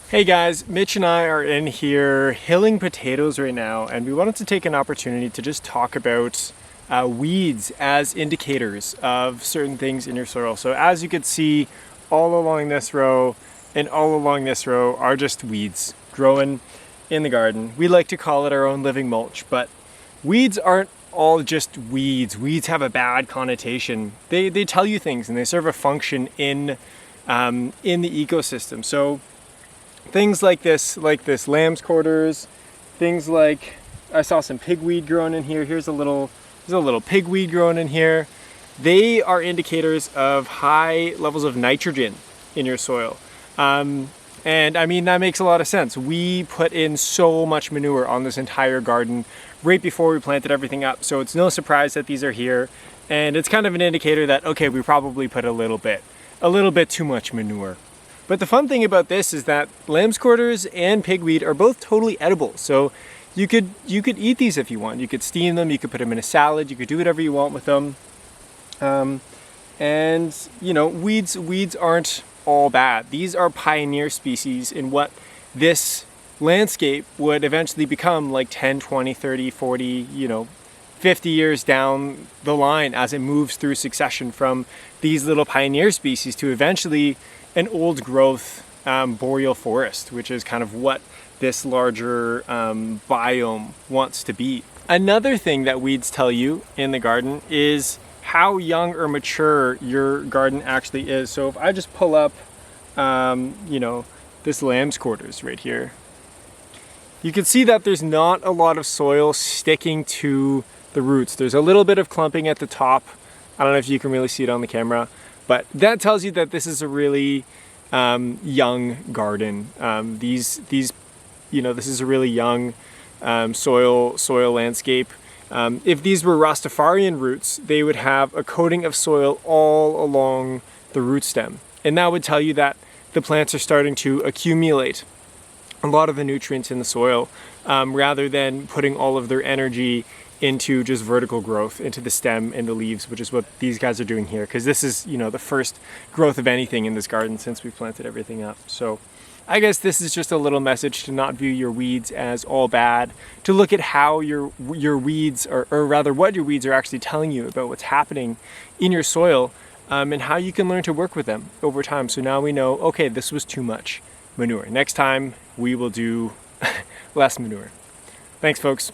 Hey guys, Mitch and I are in here hilling potatoes right now, and we wanted to take an opportunity to just talk about weeds as indicators of certain things in your soil. So as you can see, all along this row and all along this row are just weeds growing in the garden. We like to call it our own living mulch, but weeds aren't all just weeds. Weeds have a bad connotation. They tell you things and they serve a function in the ecosystem. So things like this Lambsquarters, things like, I saw some pigweed growing in here. There's a little pigweed growing in here. They are indicators of high levels of nitrogen in your soil. And I mean, that makes a lot of sense. We put in so much manure on this entire garden right before we planted everything up. So it's no surprise that these are here. And it's kind of an indicator that, okay, we probably put a little bit too much manure. But the fun thing about this is that Lambsquarters and pigweed are both totally edible. So you could eat these if you want. You could steam them, you could put them in a salad, you could do whatever you want with them. And you know, weeds aren't all bad. These are pioneer species in what this landscape would eventually become like 10, 20, 30, 40, you know, 50 years down the line as it moves through succession from these little pioneer species to eventually an old growth boreal forest, which is kind of what this larger biome wants to be. Another thing that weeds tell you in the garden is how young or mature your garden actually is. So if I just pull up, you know, this Lambsquarters right here, you can see that there's not a lot of soil sticking to the roots. There's a little bit of clumping at the top. I don't know if you can really see it on the camera, but that tells you that this is a really young garden. You know, this is a really young soil landscape. If these were Rastafarian roots, they would have a coating of soil all along the root stem. And that would tell you that the plants are starting to accumulate a lot of the nutrients in the soil rather than putting all of their energy into just vertical growth, into the stem and the leaves, which is what these guys are doing here. Because this is, you know, the first growth of anything in this garden since we planted everything up. So I guess this is just a little message to not view your weeds as all bad, to look at how your weeds, or rather what your weeds are actually telling you about what's happening in your soil, and how you can learn to work with them over time. So now we know, okay, this was too much manure. Next time we will do less manure. Thanks, folks.